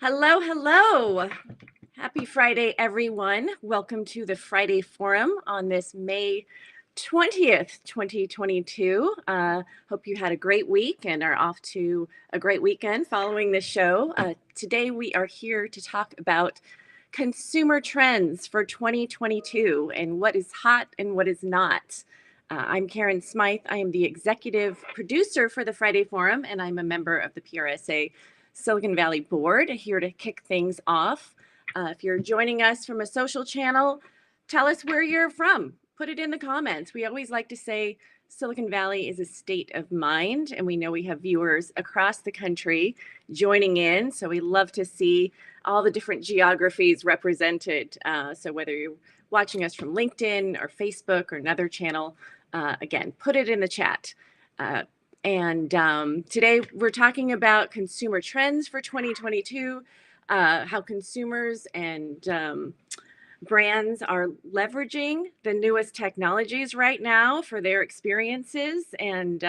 Hello, hello. Happy Friday, everyone. Welcome to the Friday Forum on this May 20th, 2022. Hope you had a great week and are off to a great weekend following this show. Today, we are here to talk about consumer trends for 2022 and what is hot and what is not. I'm Karen Smythe. I am the executive producer for the Friday Forum, and I'm a member of the PRSA Silicon Valley board here to kick things off. If you're joining us from a social channel, tell us where you're from. Put it in the comments. We always like to say Silicon Valley is a state of mind, and we know we have viewers across the country joining in. So we love to see all the different geographies represented. So whether you're watching us from LinkedIn or Facebook or another channel, again, put it in the chat. And today we're talking about consumer trends for 2022, how consumers and brands are leveraging the newest technologies right now for their experiences. And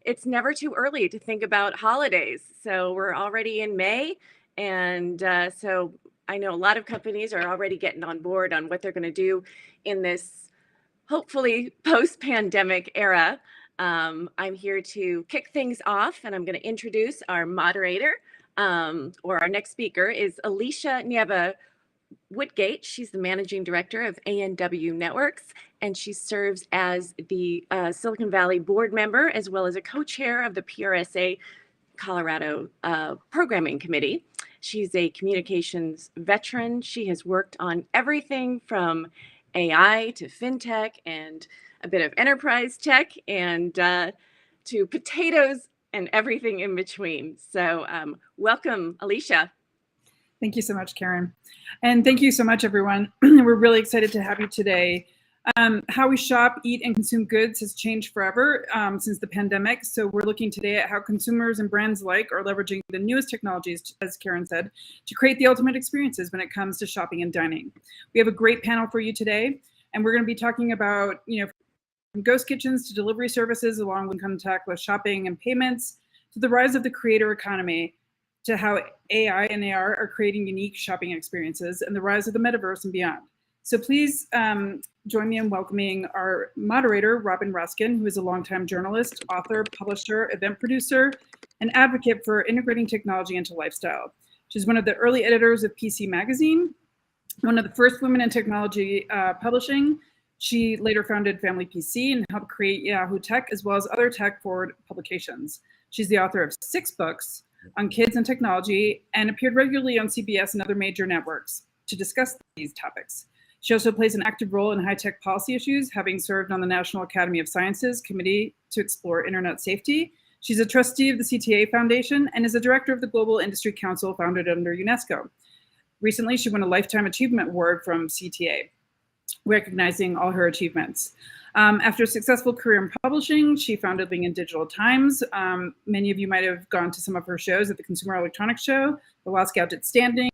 it's never too early to think about holidays. So we're already in May. And so I know a lot of companies are already getting on board on what they're going to do in this hopefully post-pandemic era. I'm here to kick things off, and I'm going to introduce our moderator, or our next speaker is Alicia Nieva-Woodgate. She's the managing director of A&W Networks, and she serves as the Silicon Valley board member, as well as a co-chair of the PRSA Colorado Programming Committee. She's a communications veteran. She has worked on everything from AI to fintech and a bit of enterprise tech and to potatoes and everything in between. So welcome, Alicia. Thank you so much, Karen. And thank you so much, everyone. We're really excited to have you today. How we shop, eat, and consume goods has changed forever since the pandemic. So we're looking today at how consumers and brands alike are leveraging the newest technologies, as Karen said, to create the ultimate experiences when it comes to shopping and dining. We have a great panel for you today, and we're going to be talking about, from ghost kitchens to delivery services, along with contactless shopping and payments, to the rise of the creator economy, to how AI and AR are creating unique shopping experiences, and the rise of the metaverse and beyond. So please join me in welcoming our moderator, Robin Raskin, who is a longtime journalist, author, publisher, event producer, and advocate for integrating technology into lifestyle. She's one of the early editors of PC Magazine, one of the first women in technology publishing. She later founded Family PC and helped create Yahoo Tech, as well as other tech-forward publications. She's the author of 6 books on kids and technology and appeared regularly on CBS and other major networks to discuss these topics. She also plays an active role in high-tech policy issues, having served on the National Academy of Sciences Committee to explore internet safety. She's a trustee of the CTA Foundation and is a director of the Global Industry Council founded under UNESCO. Recently, she won a Lifetime Achievement Award from CTA, recognizing all her achievements. After a successful career in publishing, she founded Ling and Digital Times. Many of you might have gone to some of her shows at the Consumer Electronics Show, the Last Gadget Standing,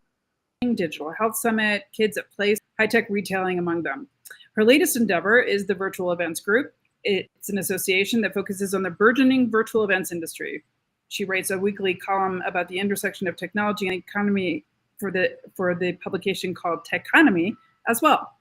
Digital Health Summit, Kids at Place, high-tech retailing among them. Her latest endeavor is the Virtual Events Group. It's an association that focuses on the burgeoning virtual events industry. She writes a weekly column about the intersection of technology and economy for the publication called Techonomy as well.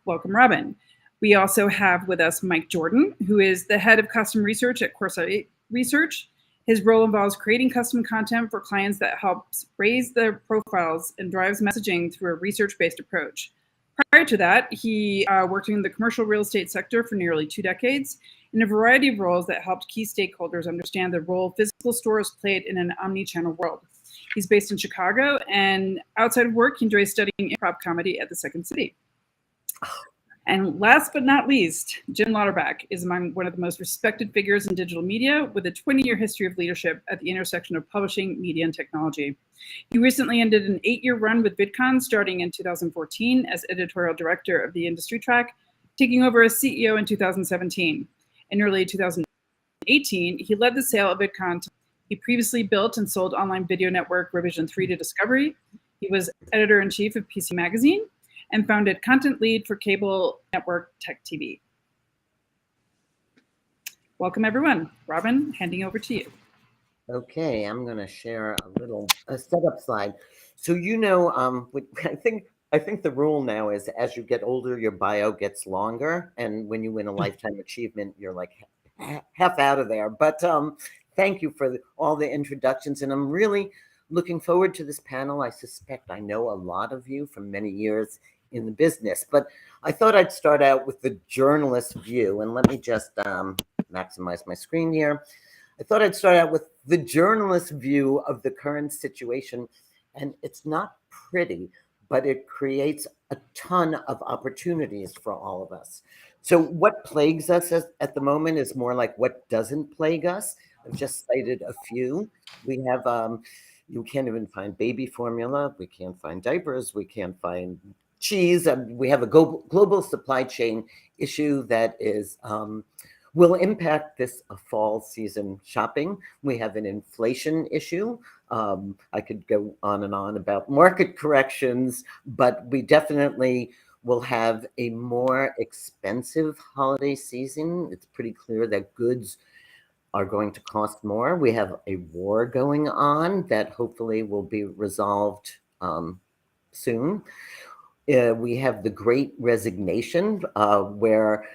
Welcome, Robin. We also have with us Mike Jordan, who is the head of custom research at Corsair Research. His role involves creating custom content for clients that helps raise their profiles and drives messaging through a research-based approach. Prior to that, he worked in the commercial real estate sector for nearly 2 decades in a variety of roles that helped key stakeholders understand the role physical stores played in an omni-channel world. He's based in Chicago, and outside of work, he enjoys studying improv comedy at the Second City. And last but not least, Jim Louderback is among one of the most respected figures in digital media with a 20-year history of leadership at the intersection of publishing, media, and technology. He recently ended an 8-year run with VidCon starting in 2014 as editorial director of the industry track, taking over as CEO in 2017. In early 2018, he led the sale of VidCon. He previously built and sold online video network Revision 3 to Discovery. He was editor-in-chief of PC Magazine and founded content lead for cable network Tech TV. Welcome, everyone. Robin, handing over to you. Okay, I'm going to share a setup slide. So I think the rule now is as you get older, your bio gets longer, and when you win a lifetime achievement, you're like half out of there. But thank you for all the introductions, and I'm really looking forward to this panel. I suspect I know a lot of you from many years in the business, but I thought I'd start out with the journalist view, and let me just maximize my screen here. I thought I'd start out with the journalist view of the current situation. And it's not pretty, but it creates a ton of opportunities for all of us. So, what plagues us at the moment is more like what doesn't plague us. I've just cited a few. We have, you can't even find baby formula, we can't find diapers, we can't find cheese. We have a global supply chain issue that is will impact this fall season shopping. We have an inflation issue. I could go on and on about market corrections, but we definitely will have a more expensive holiday season. It's pretty clear that goods are going to cost more. We have a war going on that hopefully will be resolved soon. We have the great resignation where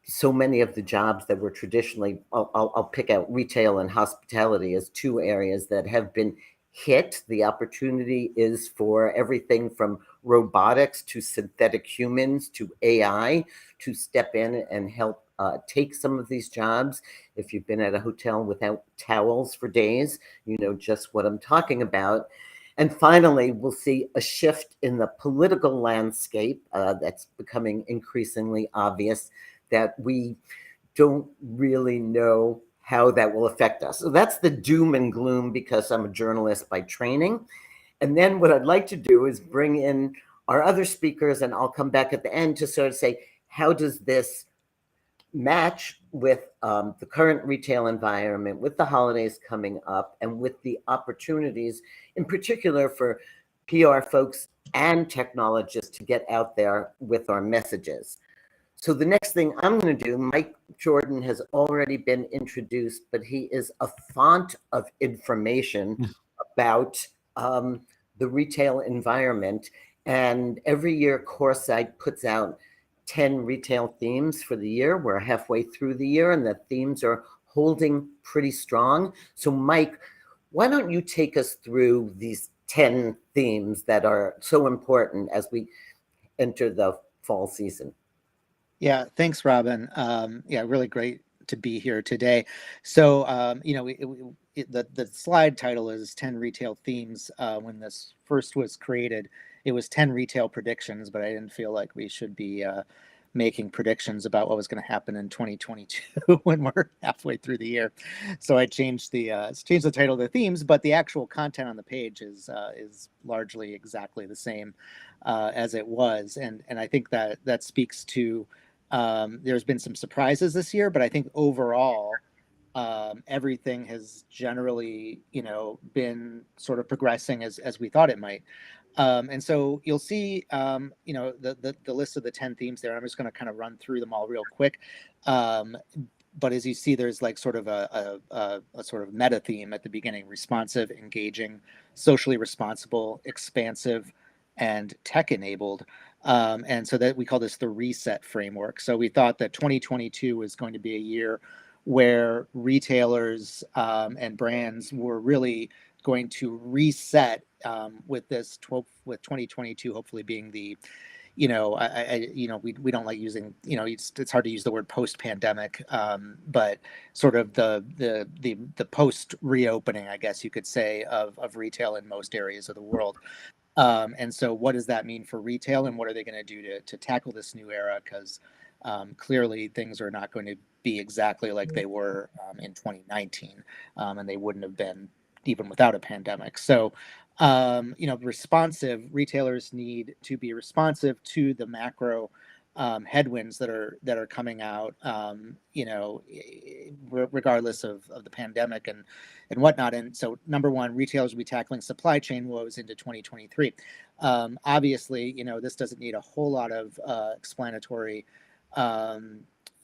so many of the jobs that were traditionally, I'll pick out retail and hospitality as two areas that have been hit. The opportunity is for everything from robotics to synthetic humans to AI to step in and help take some of these jobs. If you've been at a hotel without towels for days, you know just what I'm talking about. And finally, we'll see a shift in the political landscape that's becoming increasingly obvious that we don't really know how that will affect us. So that's the doom and gloom because I'm a journalist by training. And then what I'd like to do is bring in our other speakers, and I'll come back at the end to sort of say, how does this match with the current retail environment, with the holidays coming up, and with the opportunities, in particular for PR folks and technologists to get out there with our messages. So the next thing I'm going to do, Mike Jordan has already been introduced, but he is a font of information about the retail environment. And every year, CoreSite puts out 10 retail themes for the year. We're halfway through the year, and the themes are holding pretty strong. So, Mike, why don't you take us through these 10 themes that are so important as we enter the fall season? Yeah, thanks, Robin. Yeah, really great to be here today. So, the slide title is 10 retail themes. When this first was created, it was 10 retail predictions, but I didn't feel like we should be making predictions about what was going to happen in 2022 when we're halfway through the year. So I changed the title of the themes, but the actual content on the page is largely exactly the same as it was, and I think that speaks to there's been some surprises this year, but I think overall everything has generally, been sort of progressing as we thought it might. And so you'll see, the list of the 10 themes there. I'm just going to kind of run through them all real quick. But as you see, there's like sort of a sort of meta theme at the beginning: responsive, engaging, socially responsible, expansive, and tech enabled. And so that we call this the reset framework. So we thought that 2022 was going to be a year where retailers and brands were really going to reset with 2022 hopefully being the, we don't like using, it's hard to use the word post-pandemic, but sort of the post reopening, I guess you could say, of retail in most areas of the world. And so what does that mean for retail, and what are they going to do to tackle this new era? Because clearly things are not going to be exactly like they were in 2019, and they wouldn't have been even without a pandemic. So, retailers need to be responsive to the macro headwinds that are coming out, regardless of the pandemic and whatnot. And so, number one, retailers will be tackling supply chain woes into 2023. Obviously, this doesn't need a whole lot of explanatory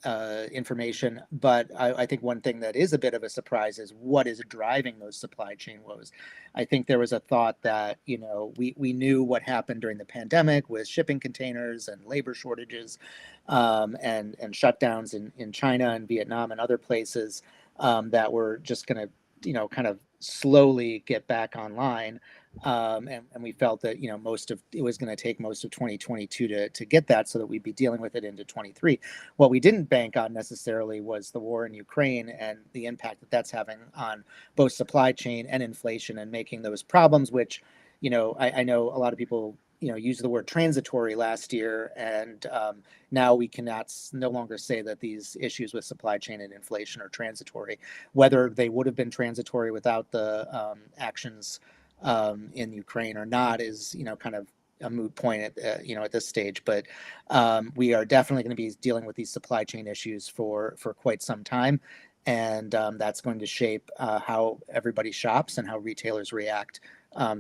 information, but I think one thing that is a bit of a surprise is what is driving those supply chain woes. I think there was a thought that, we knew what happened during the pandemic with shipping containers and labor shortages, and shutdowns in China and Vietnam and other places, that were just going to, kind of slowly get back online. And we felt that it was going to take most of 2022 to get that, so that we'd be dealing with it into 23. What we didn't bank on necessarily was the war in Ukraine and the impact that that's having on both supply chain and inflation, and making those problems, which I know a lot of people use the word transitory last year, and now we cannot no longer say that these issues with supply chain and inflation are transitory. Whether they would have been transitory without the actions in Ukraine or not is kind of a moot point at this stage. But we are definitely going to be dealing with these supply chain issues for quite some time, and that's going to shape how everybody shops and how retailers react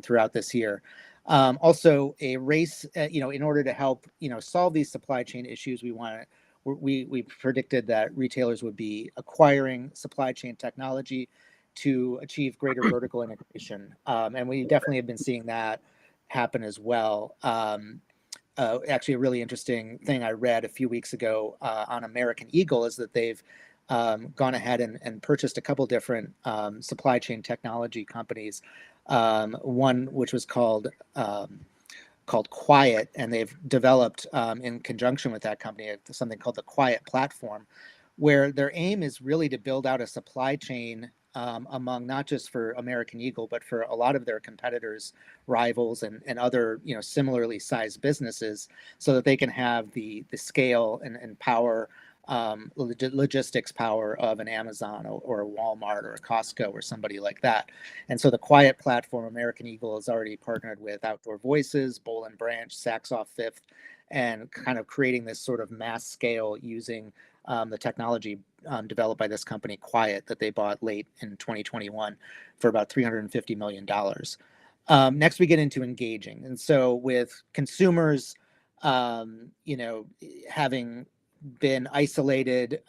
throughout this year. Also, a race, in order to help, solve these supply chain issues, we predicted that retailers would be acquiring supply chain technology to achieve greater vertical integration. And we definitely have been seeing that happen as well. Actually, a really interesting thing I read a few weeks ago on American Eagle is that they've gone ahead and purchased a couple different supply chain technology companies. One which was called Quiet, and they've developed in conjunction with that company something called the Quiet platform, where their aim is really to build out a supply chain among not just for American Eagle, but for a lot of their competitors, rivals, and other similarly sized businesses, so that they can have the scale and power, logistics power of an Amazon or a Walmart or a Costco or somebody like that. And so the Quiet platform, American Eagle has already partnered with Outdoor Voices, Boll and Branch, Saxoff Fifth, and kind of creating this sort of mass scale using the technology developed by this company, Quiet, that they bought late in 2021 for about $350 million. Next, we get into engaging. And so with consumers, having been isolated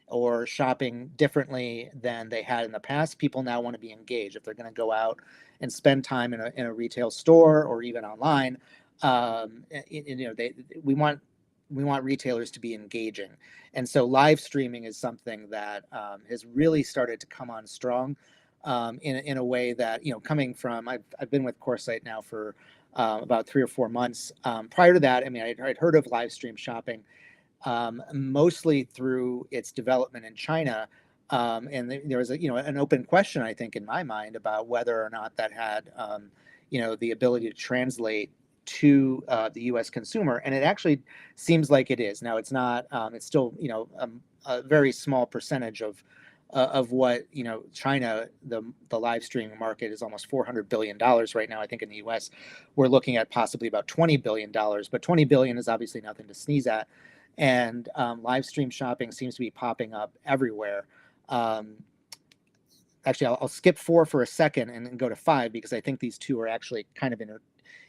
or shopping differently than they had in the past, people now want to be engaged. If they're going to go out and spend time in a retail store or even online, we want retailers to be engaging. And so live streaming is something that has really started to come on strong in a way that, coming from, I've been with CoreSite now for about 3 or 4 months. Prior to that, I'd heard of live stream shopping mostly through its development in China. And there was an open question, I think, in my mind about whether or not that had the ability to translate to the U.S. consumer, and it actually seems like it is. Now, it's not. It's still a very small percentage of what China, the live streaming market is almost $400 billion right now. I think in the U.S. we're looking at possibly about $20 billion, but $20 billion is obviously nothing to sneeze at. And live stream shopping seems to be popping up everywhere. Actually, I'll skip 4 for a second and go to 5, because I think these two are actually kind of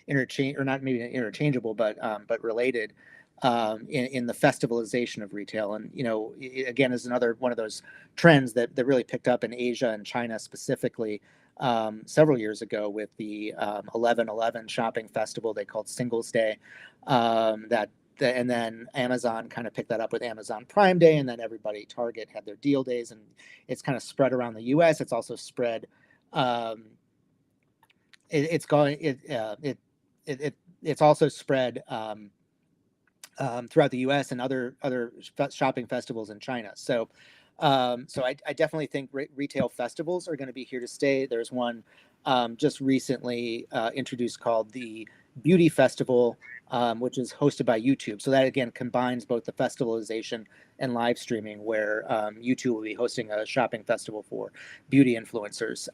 interchange, or not maybe interchangeable, but related in the festivalization of retail. And again, is another one of those trends that really picked up in Asia and China specifically several years ago with the 11/11 shopping festival they called Singles Day. And then Amazon kind of picked that up with Amazon Prime Day, and then Target had their deal days, and it's kind of spread around the U.S. It's also spread. It's also spread throughout the U.S. and other shopping festivals in China. So I definitely think retail festivals are going to be here to stay. There's one just recently introduced called the Beauty Festival, which is hosted by YouTube. So that again combines both the festivalization and live streaming, where YouTube will be hosting a shopping festival for beauty influencers.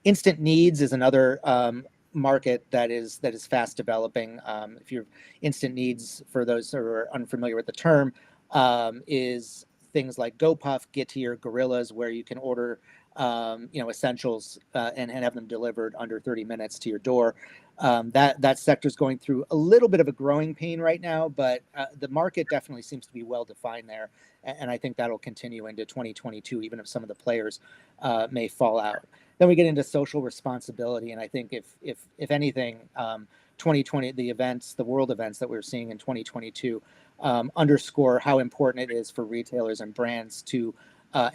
Instant Needs is another market that is fast developing. If you're Instant Needs, for those who are unfamiliar with the term, is things like GoPuff, Getir, Gorillas, where you can order essentials and have them delivered under 30 minutes to your door. That sector is going through a little bit of a growing pain right now, but the market definitely seems to be well defined there, and I think that'll continue into 2022, even if some of the players may fall out. Then we get into social responsibility, and I think if anything, 2020, the world events that we're seeing in 2022, underscore how important it is for retailers and brands to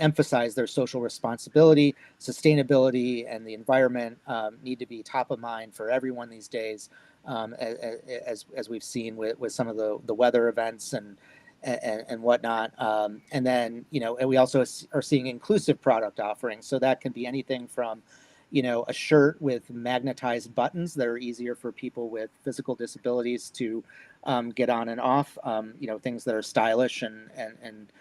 emphasize their social responsibility, sustainability, and the environment need to be top of mind for everyone these days, as we've seen with some of the weather events and whatnot. And then, and we also are seeing inclusive product offerings. So that can be anything from, a shirt with magnetized buttons that are easier for people with physical disabilities to get on and off, things that are stylish and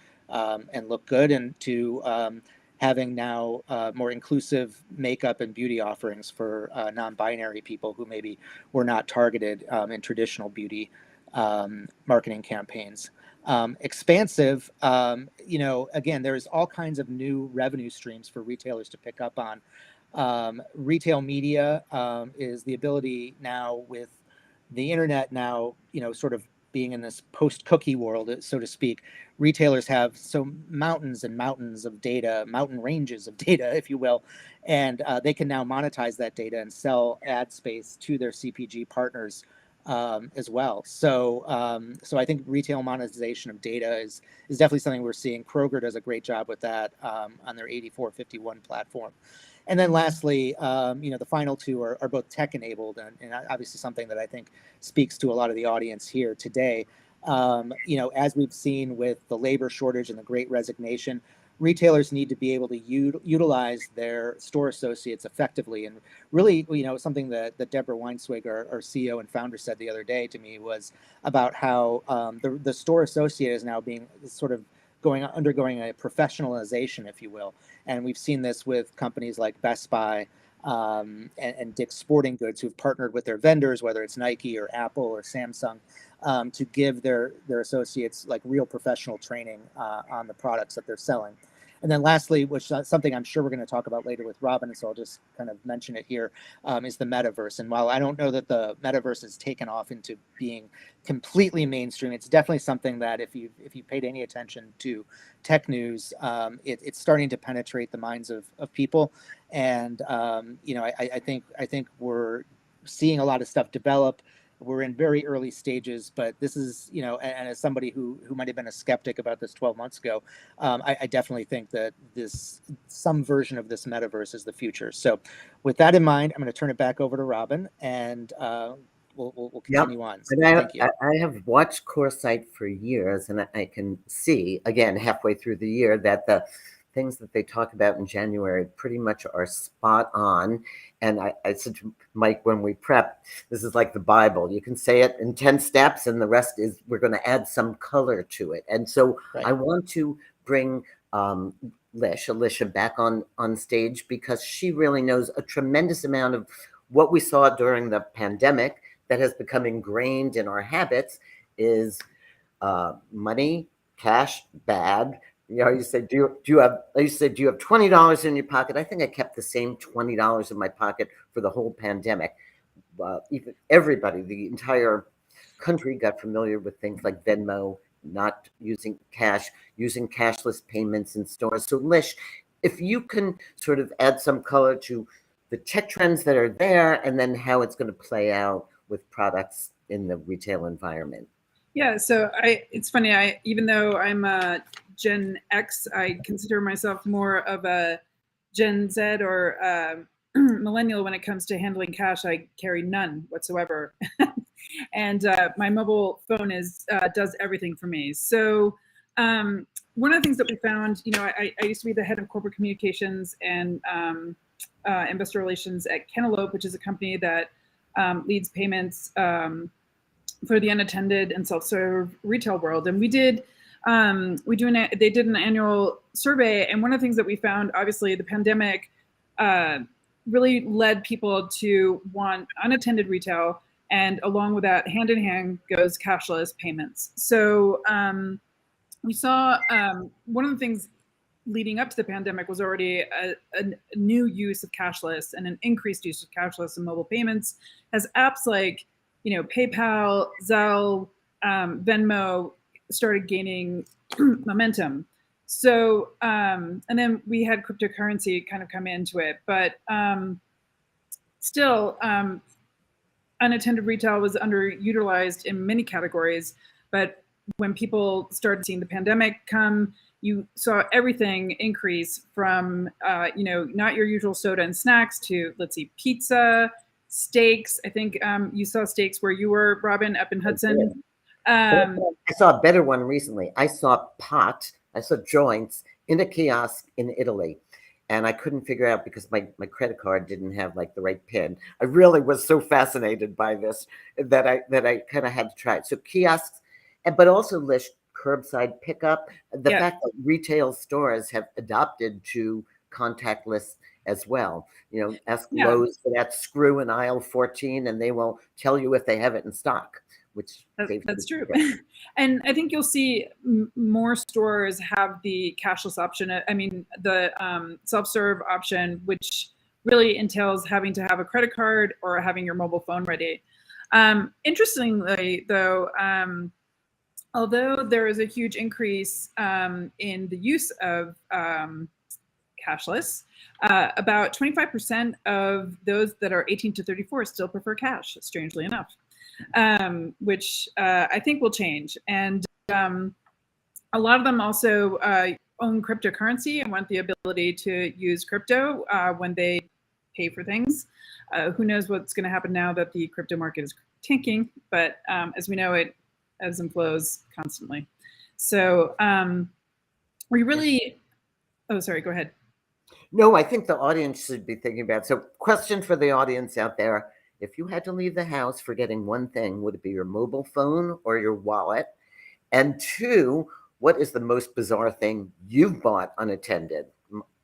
look good, and to having now more inclusive makeup and beauty offerings for non-binary people who maybe were not targeted in traditional beauty marketing campaigns. Expansive, again, there's all kinds of new revenue streams for retailers to pick up on. Retail media is the ability now, with the internet now, sort of being in this post-cookie world, so to speak. Retailers have so mountains and mountains of data, mountain ranges of data, if you will, and they can now monetize that data and sell ad space to their CPG partners as well. So I think retail monetization of data is definitely something we're seeing. Kroger does a great job with that on their 8451 platform. And then lastly, the final two are both tech-enabled, and obviously something that I think speaks to a lot of the audience here today. As we've seen with the labor shortage and the Great Resignation, retailers need to be able to utilize their store associates effectively. And really, something that Deborah Weinswig, our CEO and founder, said the other day to me was about how the store associate is now being sort of undergoing a professionalization, if you will. And we've seen this with companies like Best Buy and Dick's Sporting Goods, who've partnered with their vendors, whether it's Nike or Apple or Samsung, to give their associates like real professional training on the products that they're selling. And then lastly, which is something I'm sure we're going to talk about later with Robin, so I'll just kind of mention it here, is the Metaverse. And while I don't know that the Metaverse has taken off into being completely mainstream, it's definitely something that if you paid any attention to tech news, it's starting to penetrate the minds of people. And I think we're seeing a lot of stuff develop. We're in very early stages, but this is, and as somebody who might have been a skeptic about this 12 months ago, I definitely think that some version of this metaverse is the future. So with that in mind, I'm going to turn it back over to Robin, and we'll continue on. So thank you. I have watched CoreSite for years, and I can see, again, halfway through the year, that the things that they talk about in January pretty much are spot on. And I said to Mike when we prep, this is like the Bible. You can say it in 10 steps, and the rest is we're going to add some color to it. And so right. I want to bring Alicia back on stage, because she really knows a tremendous amount of what we saw during the pandemic that has become ingrained in our habits is money, cash, bad. You say, do you have $20 in your pocket? I think I kept the same $20 in my pocket for the whole pandemic. Even everybody, the entire country got familiar with things like Venmo, not using cash, using cashless payments in stores. So Lish, if you can sort of add some color to the tech trends that are there, and then how it's going to play out with products in the retail environment. Yeah, so it's funny, even though I'm a Gen X, I consider myself more of a Gen Z or millennial when it comes to handling cash. I carry none whatsoever. And my mobile phone does everything for me. So one of the things that we found, I used to be the head of corporate communications and investor relations at Cantaloupe, which is a company that leads payments for the unattended and self-serve retail world. And they did an annual survey. And one of the things that we found, obviously the pandemic really led people to want unattended retail. And along with that, hand in hand goes cashless payments. So we saw one of the things leading up to the pandemic was already a new use of cashless and an increased use of cashless and mobile payments, as apps like, PayPal, Zelle, Venmo started gaining momentum. So, and then we had cryptocurrency kind of come into it, but still, unattended retail was underutilized in many categories. But when people started seeing the pandemic come, you saw everything increase from, not your usual soda and snacks to, let's see, pizza, steaks. I think you saw steaks where you were, Robin, up in Hudson. I saw a better one recently. I saw joints in a kiosk in Italy. And I couldn't figure out because my credit card didn't have like the right PIN. I really was so fascinated by this that I kind of had to try it. So kiosks, but also Lish, curbside pickup. The fact that retail stores have adopted to contactless as well. Ask Lowe's for that screw in aisle 14 and they will tell you if they have it in stock. That's true. And I think you'll see more stores have the cashless option. I mean, the self-serve option, which really entails having to have a credit card or having your mobile phone ready. Interestingly, though, although there is a huge increase in the use of cashless, about 25% of those that are 18 to 34 still prefer cash, strangely enough. Which I think will change. And a lot of them also own cryptocurrency and want the ability to use crypto when they pay for things. Who knows what's going to happen now that the crypto market is tanking, but as we know, it ebbs and flows constantly. So we really, oh, sorry, go ahead. No, I think the audience should be thinking about, so question for the audience out there. If you had to leave the house forgetting one thing, would it be your mobile phone or your wallet? And two, what is the most bizarre thing you've bought unattended?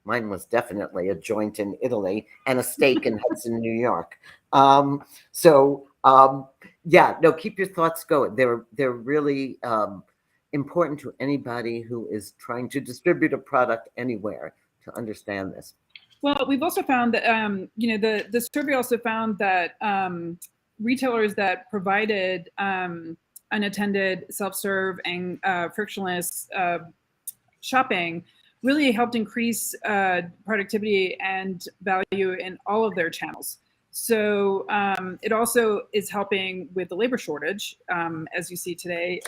Mine was definitely a joint in Italy and a steak in Hudson, New York. Keep your thoughts going. They're really important to anybody who is trying to distribute a product anywhere to understand this. Well, we've also found that, the survey also found that retailers that provided unattended, self-serve, and frictionless shopping really helped increase productivity and value in all of their channels. So it also is helping with the labor shortage. As you see today,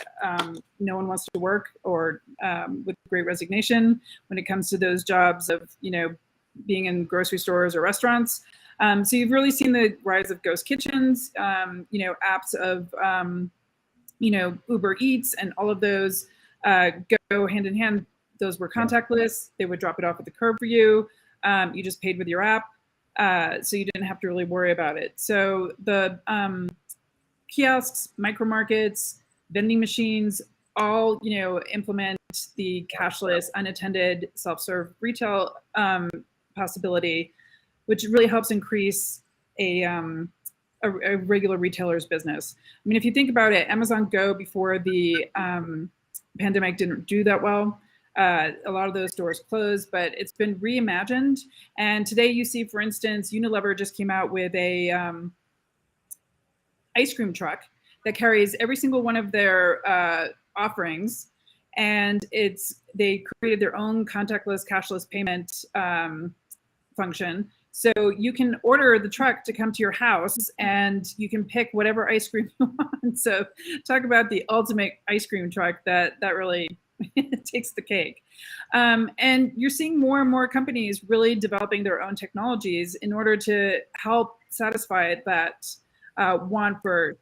no one wants to work or with Great Resignation when it comes to those jobs of, being in grocery stores or restaurants. So you've really seen the rise of ghost kitchens, apps of, Uber Eats and all of those go hand in hand. Those were contactless. They would drop it off at the curb for you. You just paid with your app. So you didn't have to really worry about it. So the kiosks, micro markets, vending machines, all, implement the cashless, unattended, self-serve retail possibility, which really helps increase a regular retailer's business. I mean, if you think about it, Amazon Go before the pandemic didn't do that well. A lot of those stores closed, but it's been reimagined. And today you see, for instance, Unilever just came out with a ice cream truck that carries every single one of their offerings. And they created their own contactless, cashless payment function. So you can order the truck to come to your house and you can pick whatever ice cream you want. So talk about the ultimate ice cream truck that really takes the cake. And you're seeing more and more companies really developing their own technologies in order to help satisfy that want for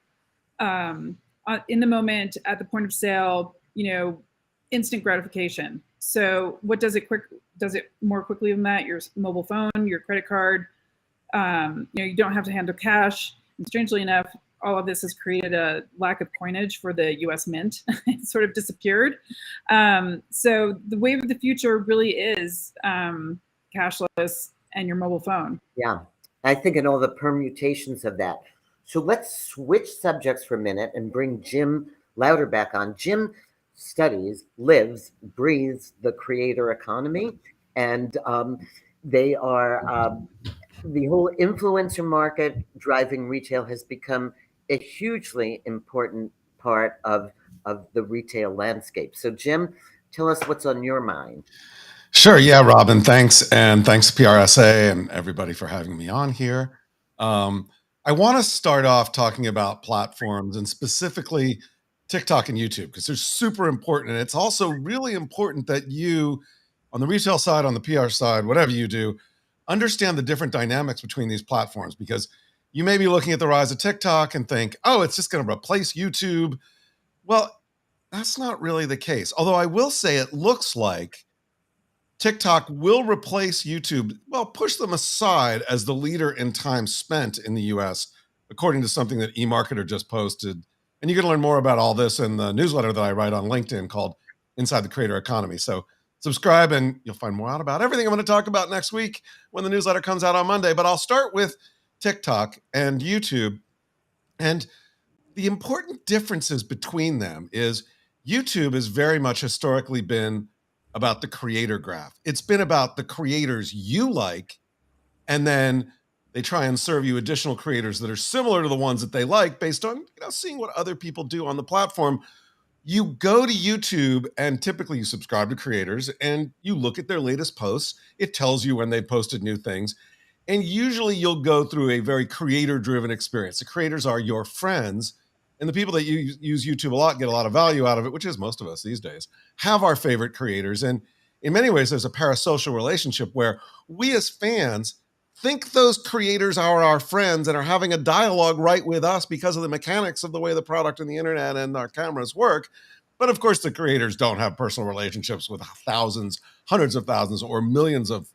in the moment, at the point of sale, instant gratification. So what does it more quickly than that? Your mobile phone, your credit card, you don't have to handle cash. And strangely enough, all of this has created a lack of coinage for the US Mint. It sort of disappeared. So the wave of the future really is cashless and your mobile phone. Yeah, I think in all the permutations of that. So let's switch subjects for a minute and bring Jim Louderback on. Jim studies, lives, breathes the creator economy. And they are the whole influencer market driving retail has become a hugely important part of the retail landscape. So, Jim, tell us what's on your mind. Sure. Yeah, Robin, thanks. And thanks to PRSA and everybody for having me on here. I want to start off talking about platforms and specifically TikTok and YouTube because they're super important. And it's also really important that you, on the retail side, on the PR side, whatever you do, understand the different dynamics between these platforms because you may be looking at the rise of TikTok and think, oh, it's just going to replace YouTube. Well, that's not really the case. Although I will say it looks like TikTok will replace YouTube, well, push them aside as the leader in time spent in the US, according to something that eMarketer just posted. And you can learn more about all this in the newsletter that I write on LinkedIn called Inside the Creator Economy. So subscribe and you'll find more out about everything I'm going to talk about next week when the newsletter comes out on Monday. But I'll start with TikTok and YouTube. And the important differences between them is YouTube has very much historically been about the creator graph. It's been about the creators you like, and then they try and serve you additional creators that are similar to the ones that they like based on seeing what other people do on the platform. You go to YouTube and typically you subscribe to creators and you look at their latest posts. It tells you when they posted new things. And usually you'll go through a very creator-driven experience. The creators are your friends. And the people that use YouTube a lot get a lot of value out of it, which is most of us these days, have our favorite creators. And in many ways, there's a parasocial relationship where we as fans think those creators are our friends and are having a dialogue right with us because of the mechanics of the way the product and the internet and our cameras work. But of course, the creators don't have personal relationships with thousands, hundreds of thousands, or millions of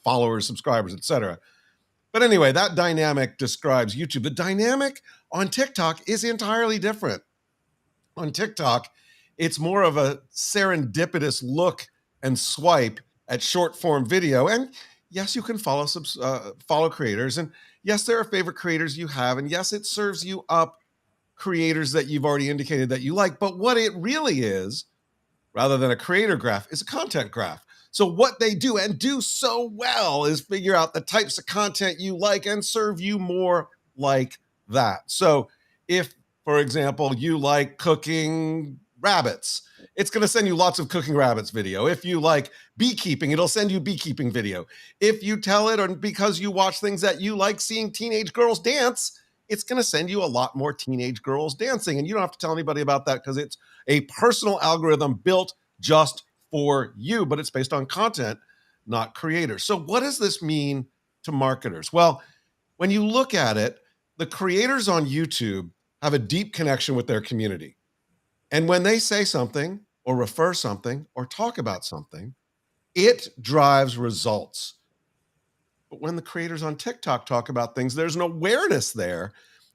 followers, subscribers, etc. But anyway, that dynamic describes YouTube. The dynamic on TikTok is entirely different. On TikTok, it's more of a serendipitous look and swipe at short form video. And yes, you can follow creators. And yes, there are favorite creators you have. And yes, it serves you up creators that you've already indicated that you like. But what it really is, rather than a creator graph, is a content graph. So what they do and do so well is figure out the types of content you like and serve you more like that. So if, for example, you like cooking rabbits, it's going to send you lots of cooking rabbits video. If you like beekeeping, it'll send you beekeeping video. If you tell it, or because you watch things that you like seeing teenage girls dance, it's going to send you a lot more teenage girls dancing. And you don't have to tell anybody about that because it's a personal algorithm built just for you, but it's based on content, not creators. So what does this mean to marketers? Well, when you look at it, the creators on YouTube have a deep connection with their community. And when they say something or refer something or talk about something, it drives results. But when the creators on TikTok talk about things, there's an awareness there,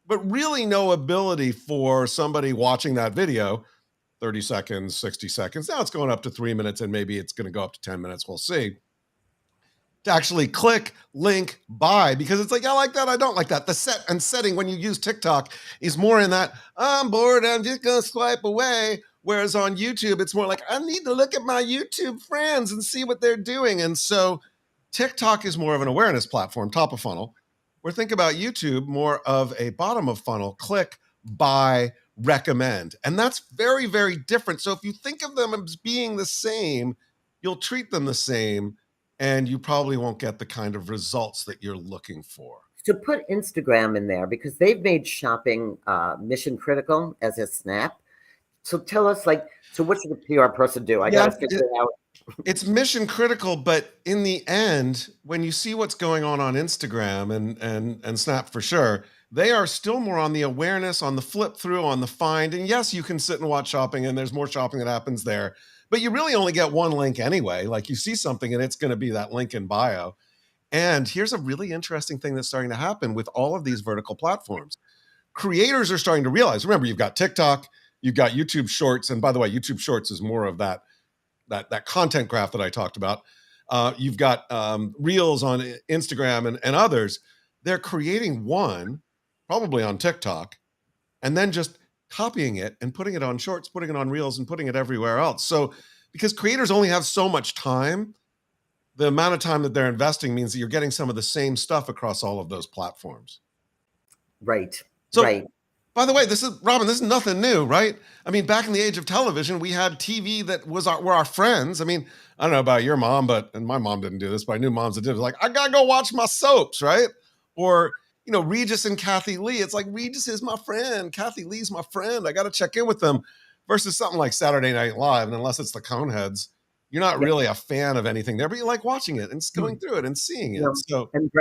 but really no ability for somebody watching that video 30 seconds, 60 seconds. Now it's going up to 3 minutes and maybe it's going to go up to 10 minutes. We'll see. To actually click, link, buy, because it's like, I like that, I don't like that. The set and setting when you use TikTok is more in that, I'm bored, I'm just going to swipe away. Whereas on YouTube, it's more like, I need to look at my YouTube friends and see what they're doing. And so TikTok is more of an awareness platform, top of funnel, where think about YouTube more of a bottom of funnel, click, buy, recommend. And that's very, very different. So if you think of them as being the same, you'll treat them the same and you probably won't get the kind of results that you're looking for. To put Instagram in there, because they've made shopping mission critical as a Snap. So tell us, so what should a PR person do? I got to figure it out. It's mission critical, but in the end, when you see what's going on Instagram and Snap for sure, they are still more on the awareness, on the flip through, on the find. And yes, you can sit and watch shopping and there's more shopping that happens there, but you really only get one link anyway. Like you see something and it's going to be that link in bio. And here's a really interesting thing that's starting to happen with all of these vertical platforms. Creators are starting to realize, remember, you've got TikTok, you've got YouTube Shorts. And by the way, YouTube Shorts is more of that content graph that I talked about. You've got Reels on Instagram and others. They're creating one, probably on TikTok, and then just copying it and putting it on shorts, putting it on reels, and putting it everywhere else. So because creators only have so much time, the amount of time that they're investing means that you're getting some of the same stuff across all of those platforms. Right. So, right. by the way, Robin, this is nothing new, right? I mean, back in the age of television, we had TV that were our friends. I mean, I don't know about your mom, and my mom didn't do this, but I knew moms that did. It was like, I gotta go watch my soaps, right? Or, Regis and Kathy Lee. It's like, Regis is my friend. Kathy Lee's my friend. I got to check in with them. Versus something like Saturday Night Live, and unless it's the Coneheads, you're not really a fan of anything there, but you like watching it and going through it and seeing it. So and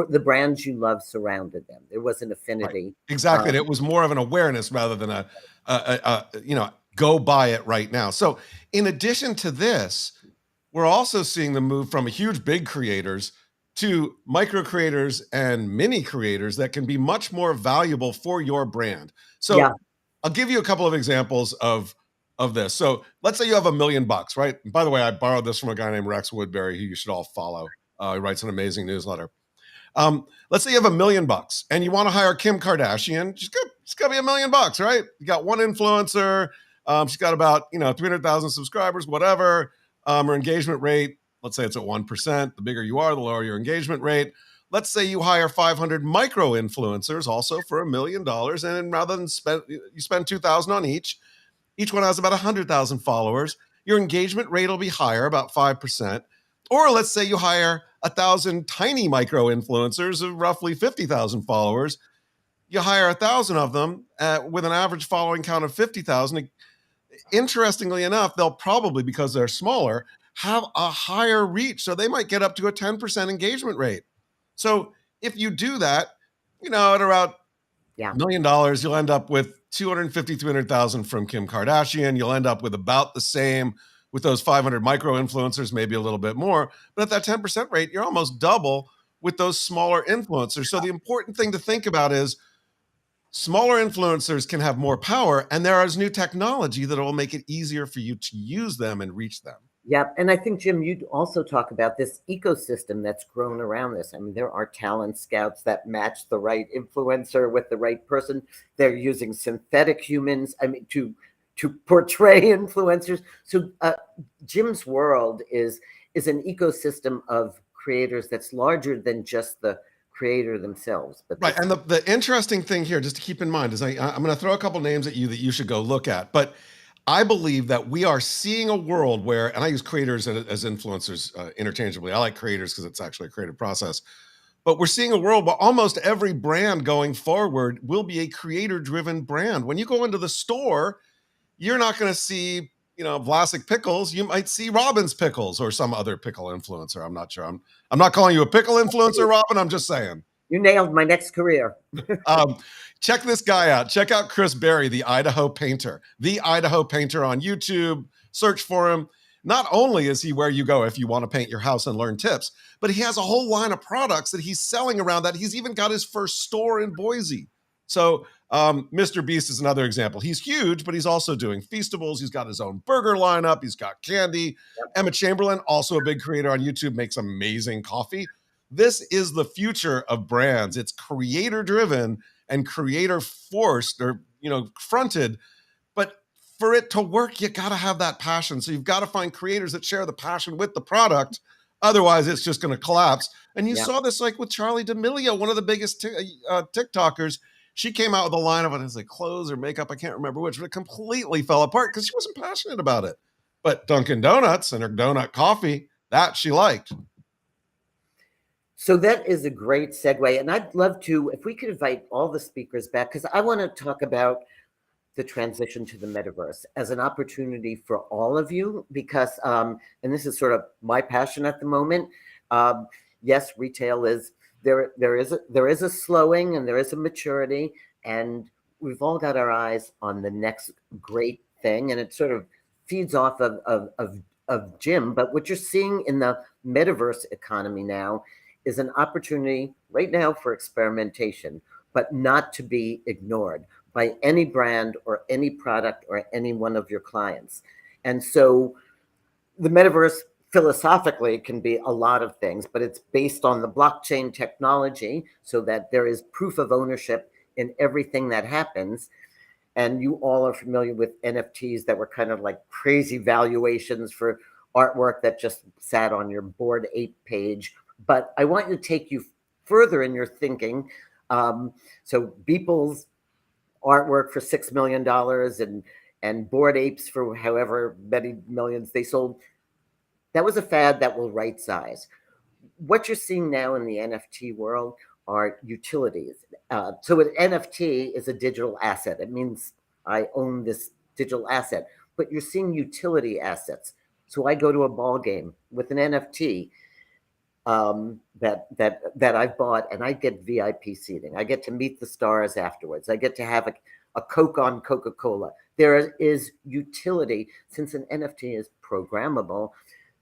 the brands you love surrounded them. There was an affinity. Right. Exactly. It was more of an awareness rather than a go buy it right now. So in addition to this, we're also seeing the move from huge big creators to micro creators and mini creators that can be much more valuable for your brand. So I'll give you a couple of examples of this. So let's say you have $1 million, right? And by the way, I borrowed this from a guy named Rex Woodbury, who you should all follow. He writes an amazing newsletter. Let's say you have $1 million and you want to hire Kim Kardashian. She's got to be $1 million, right? You got one influencer. She's got about 300,000 subscribers, whatever. Her engagement rate, let's say it's at 1%. The bigger you are, the lower your engagement rate. Let's say you hire 500 micro influencers also for $1 million, and rather than spend 2,000 on each one has about 100,000 followers. Your engagement rate will be higher, about 5%. Or let's say you hire 1,000 tiny micro influencers of roughly 50,000 followers. You hire 1,000 of them with an average following count of 50,000. Interestingly enough, they'll probably, because they're smaller, have a higher reach. So they might get up to a 10% engagement rate. So if you do that, at around $1 million, you'll end up with 250, 300,000 from Kim Kardashian. You'll end up with about the same with those 500 micro influencers, maybe a little bit more. But at that 10% rate, you're almost double with those smaller influencers. So the important thing to think about is smaller influencers can have more power, and there is new technology that will make it easier for you to use them and reach them. Yep. And I think, Jim, you'd also talk about this ecosystem that's grown around this. I mean, there are talent scouts that match the right influencer with the right person. They're using synthetic humans, to portray influencers. So Jim's world is an ecosystem of creators that's larger than just the creator themselves. But right. And the interesting thing here, just to keep in mind, is I'm going to throw a couple names at you that you should go look at. But I believe that we are seeing a world where, and I use creators as influencers interchangeably. I like creators because it's actually a creative process. But we're seeing a world where almost every brand going forward will be a creator-driven brand. When you go into the store, you're not going to see, Vlasic Pickles. You might see Robin's Pickles or some other pickle influencer. I'm not sure. I'm not calling you a pickle influencer, Robin. I'm just saying. You nailed my next career. Check this guy out. Check out Chris Berry, the Idaho Painter. The Idaho Painter on YouTube. Search for him. Not only is he where you go if you want to paint your house and learn tips, but he has a whole line of products that he's selling around that. He's even got his first store in Boise. So Mr. Beast is another example. He's huge, but he's also doing Feastables. He's got his own burger lineup. He's got candy. Yep. Emma Chamberlain, also a big creator on YouTube, makes amazing coffee. This is the future of brands. It's creator driven and creator forced or, fronted. But for it to work, you got to have that passion. So you've got to find creators that share the passion with the product. Otherwise, it's just going to collapse. And you saw this like with Charli D'Amelio, one of the biggest TikTokers. She came out with a line of it as like clothes or makeup. I can't remember which, but it completely fell apart because she wasn't passionate about it. But Dunkin' Donuts and her donut coffee, that she liked. So that is a great segue. And I'd love to, if we could invite all the speakers back, because I want to talk about the transition to the metaverse as an opportunity for all of you, because, and this is sort of my passion at the moment. Yes, retail is, there is a slowing and there is a maturity, and we've all got our eyes on the next great thing. And it sort of feeds off of Jim. But what you're seeing in the metaverse economy now is an opportunity right now for experimentation, but not to be ignored by any brand or any product or any one of your clients. And so the metaverse philosophically can be a lot of things, but it's based on the blockchain technology so that there is proof of ownership in everything that happens. And you all are familiar with NFTs that were kind of like crazy valuations for artwork that just sat on your Bored Ape page. But I want to take you further in your thinking. So Beeple's artwork for $6 million and Bored Apes for however many millions they sold. That was a fad that will right size. What you're seeing now in the NFT world are utilities. So an NFT is a digital asset. It means I own this digital asset, but you're seeing utility assets. So I go to a ball game with an NFT that I've bought, and I get VIP seating. I get to meet the stars afterwards. I get to have a Coke on Coca-Cola. There is utility. Since an NFT is programmable,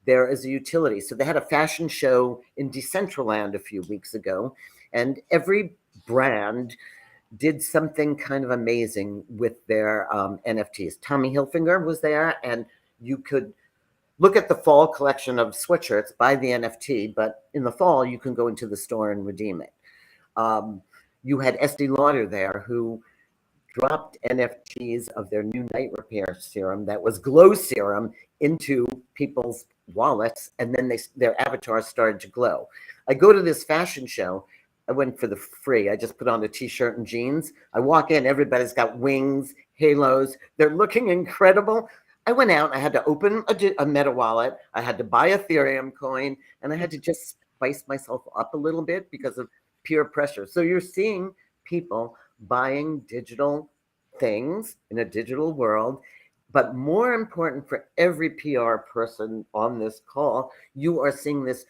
there is a utility. So they had a fashion show in Decentraland a few weeks ago, and every brand did something kind of amazing with their NFTs. Tommy Hilfiger was there, and you could look at the fall collection of sweatshirts, buy the NFT, but in the fall, you can go into the store and redeem it. You had Estee Lauder there, who dropped NFTs of their new night repair serum that was glow serum into people's wallets, and then their avatars started to glow. I go to this fashion show. I went for the free. I just put on a t-shirt and jeans. I walk in, everybody's got wings, halos. They're looking incredible. I went out, I had to open a Meta wallet. I had to buy Ethereum coin, and I had to just spice myself up a little bit because of peer pressure. So you're seeing people buying digital things in a digital world. But more important for every PR person on this call, you are seeing this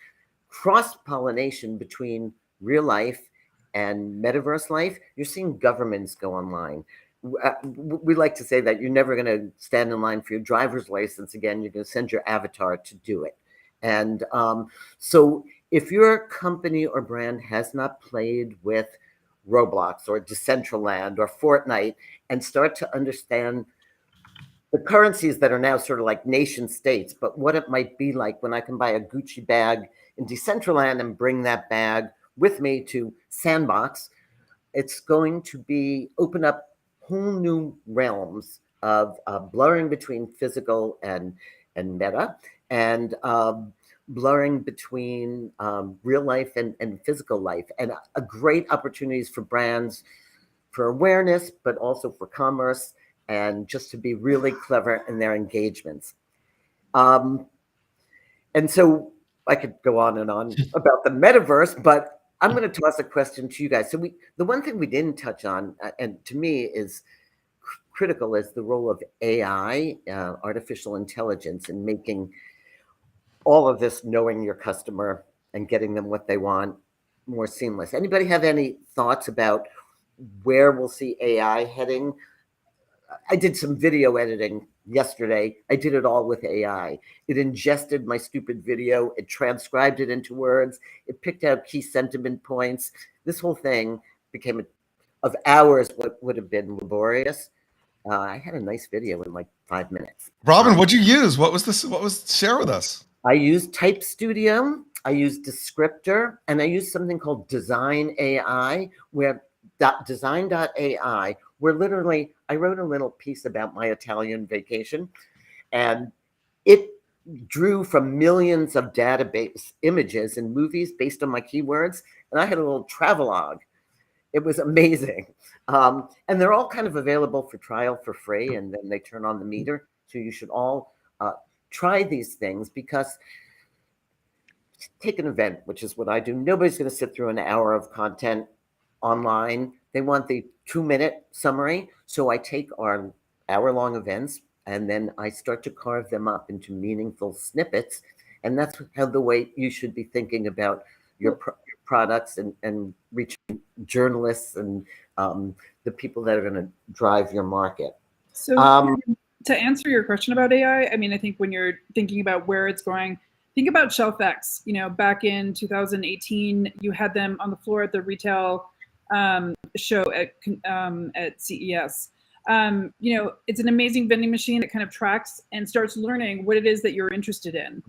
cross-pollination between real life and metaverse life. You're seeing governments go online. We like to say that you're never going to stand in line for your driver's license again. You're going to send your avatar to do it. And so if your company or brand has not played with Roblox or Decentraland or Fortnite and start to understand the currencies that are now sort of like nation states, but what it might be like when I can buy a Gucci bag in Decentraland and bring that bag with me to Sandbox, it's going to be open up whole new realms of blurring between physical and meta, and blurring between real life and physical life, and a great opportunities for brands for awareness, but also for commerce, and just to be really clever in their engagements. And so I could go on and on about the metaverse, but I'm going to toss a question to you guys. So the one thing we didn't touch on, and to me is critical, is the role of AI, artificial intelligence, in making all of this, knowing your customer and getting them what they want, more seamless. Anybody have any thoughts about where we'll see AI heading? I did some video editing yesterday. I did it all with AI. It ingested my stupid video. It transcribed it into words. It picked out key sentiment points. This whole thing became of hours what would have been laborious. I had a nice video in like 5 minutes. Robin, what'd you use? What was this? Share with us. I used Type Studio. I used Descriptor, and I used something called Design AI, where design.ai, where literally I wrote a little piece about my Italian vacation, and it drew from millions of database images and movies based on my keywords, and I had a little travelogue. It was amazing. And they're all kind of available for trial for free, and then they turn on the meter. So you should all try these things, because take an event, which is what I do. Nobody's going to sit through an hour of content online. They want the 2-minute summary. So I take our hour-long events, and then I start to carve them up into meaningful snippets. And that's how the way you should be thinking about your products and reaching journalists and the people that are going to drive your market. So to answer your question about AI, I mean, I think when you're thinking about where it's going, think about ShelfX. You know, back in 2018, you had them on the floor at the retail show at CES. You know, it's an amazing vending machine that kind of tracks and starts learning what it is that you're interested in.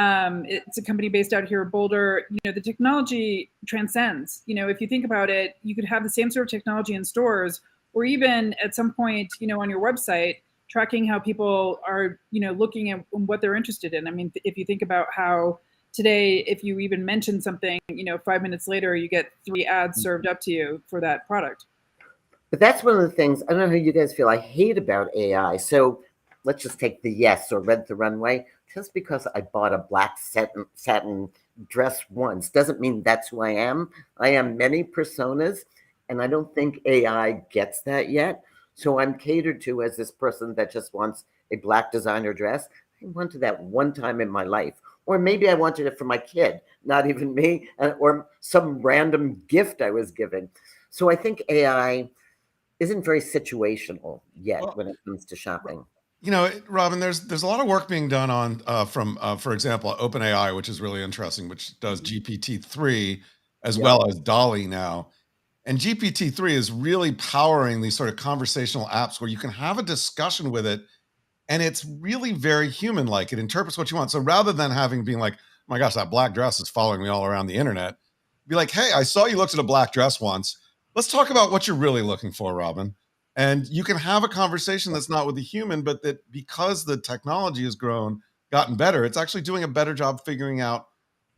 It's a company based out here in Boulder. You know, the technology transcends. You know, if you think about it, you could have the same sort of technology in stores or even at some point, on your website, tracking how people are, looking at what they're interested in. I mean, if you think about how today, if you even mention something, 5 minutes later, you get 3 ads served up to you for that product. But that's one of the things, I don't know how you guys feel, I hate about AI. So let's just take the Yes or Rent the Runway. Just because I bought a black satin dress once doesn't mean that's who I am. I am many personas, and I don't think AI gets that yet. So I'm catered to as this person that just wants a black designer dress. I wanted that one time in my life. Or maybe I wanted it for my kid, not even me, or some random gift I was given. So I think AI isn't very situational yet when it comes to shopping. Robin, there's a lot of work being done on from for example, OpenAI, which is really interesting, which does GPT-3 as well as DALL-E now. And GPT-3 is really powering these sort of conversational apps where you can have a discussion with it, and it's really very human-like. It interprets what you want. So rather than being like, oh my gosh, that black dress is following me all around the internet, be like, hey, I saw you looked at a black dress once. Let's talk about what you're really looking for, Robin. And you can have a conversation that's not with a human, but that because the technology has gotten better, it's actually doing a better job figuring out,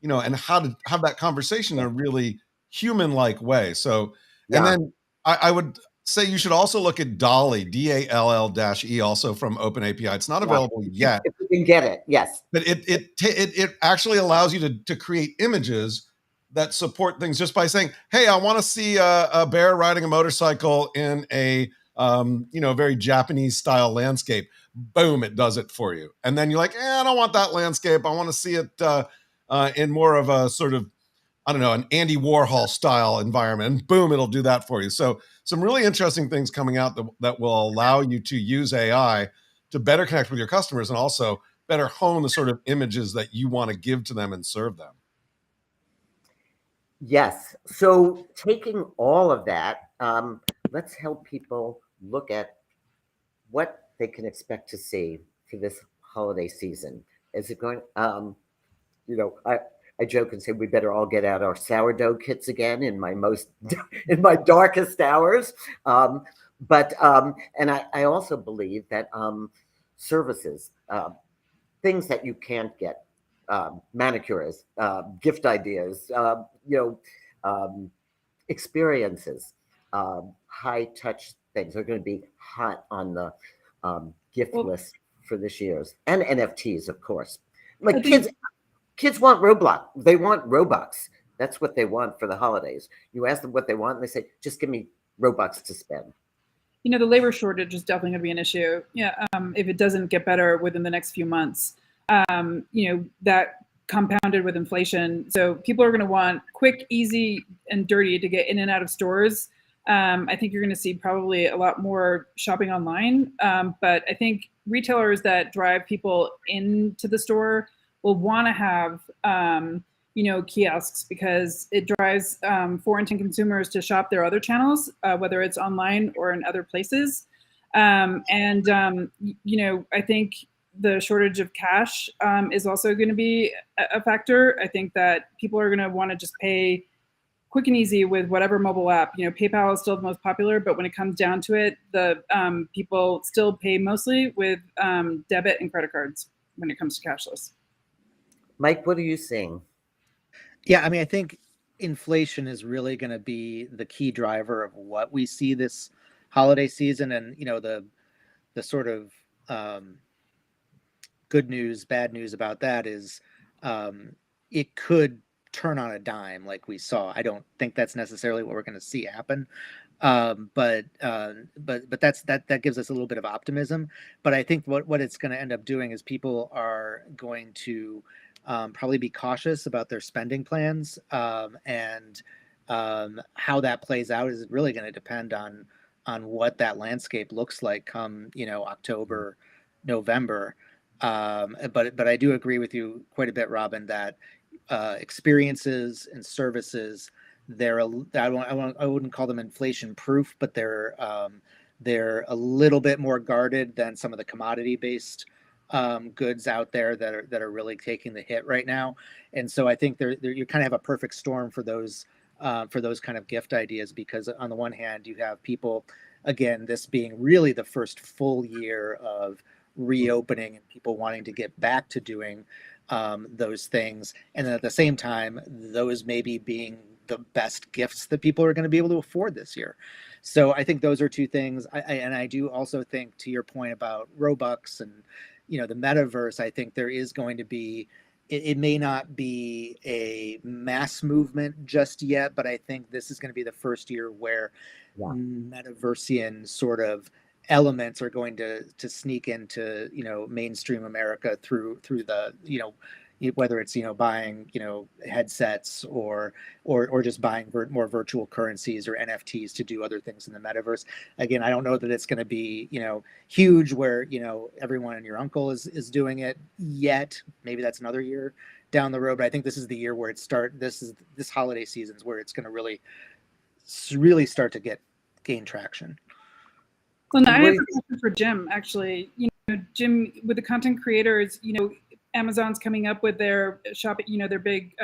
and how to have that conversation in a really human-like way. So, and then I would say you should also look at DALL-E, DALL-E, also from OpenAPI. It's not available yet. If you can get it, yes. But it actually allows you to create images that support things just by saying, hey, I want to see a bear riding a motorcycle in a very Japanese style landscape. Boom, it does it for you. And then you're like, I don't want that landscape. I want to see it in more of a sort of, I don't know, an Andy Warhol style environment. And boom, it'll do that for you. So some really interesting things coming out that will allow you to use AI to better connect with your customers and also better hone the sort of images that you want to give to them and serve them. Yes. So taking all of that, let's help people look at what they can expect to see for this holiday season. Is it going, I joke and say we better all get out our sourdough kits again in my darkest hours. And I also believe that services, things that you can't get, manicures, gift ideas, experiences, high touch things are going to be hot on the gift list for this year's, and NFTs, of course. Like kids want Roblox. They want Robux. That's what they want for the holidays. You ask them what they want, and they say, "Just give me Robux to spend." The labor shortage is definitely going to be an issue. If it doesn't get better within the next few months, that compounded with inflation. So people are going to want quick, easy, and dirty to get in and out of stores. I think you're going to see probably a lot more shopping online. But I think retailers that drive people into the store will want to have, kiosks, because it drives foreign consumers to shop their other channels, whether it's online or in other places. I think the shortage of cash is also going to be a factor. I think that people are going to want to just pay quick and easy with whatever mobile app. PayPal is still the most popular, but when it comes down to it, the people still pay mostly with debit and credit cards when it comes to cashless. Mike, what are you seeing? Yeah, I mean, I think inflation is really going to be the key driver of what we see this holiday season, and the sort of good news, bad news about that is it could turn on a dime like we saw. I don't think that's necessarily what we're going to see happen. But that gives us a little bit of optimism. But I think what it's going to end up doing is people are going to probably be cautious about their spending plans, and how that plays out is really going to depend on what that landscape looks like come October, November. But I do agree with you quite a bit, Robin, that experiences and services, I wouldn't call them inflation proof, but they're a little bit more guarded than some of the commodity based goods out there that are really taking the hit right now. And so I think you kind of have a perfect storm for those kind of gift ideas, because on the one hand you have people again, this being really the first full year of reopening and people wanting to get back to doing those things. And then at the same time, those maybe being the best gifts that people are going to be able to afford this year. So I think those are two things. I do also think, to your point about Robux and, the metaverse, I think there is going to be, it may not be a mass movement just yet, but I think this is going to be the first year where metaversian sort of elements are going to sneak into mainstream America through the whether it's buying headsets or just buying more virtual currencies or NFTs to do other things in the metaverse. Again, I don't know that it's going to be huge where everyone and your uncle is doing it yet. Maybe that's another year down the road, but I think this is the year where this holiday season's where it's going to really start to gain traction. Well, now I have a question for Jim, actually. Jim, with the content creators, Amazon's coming up with their their big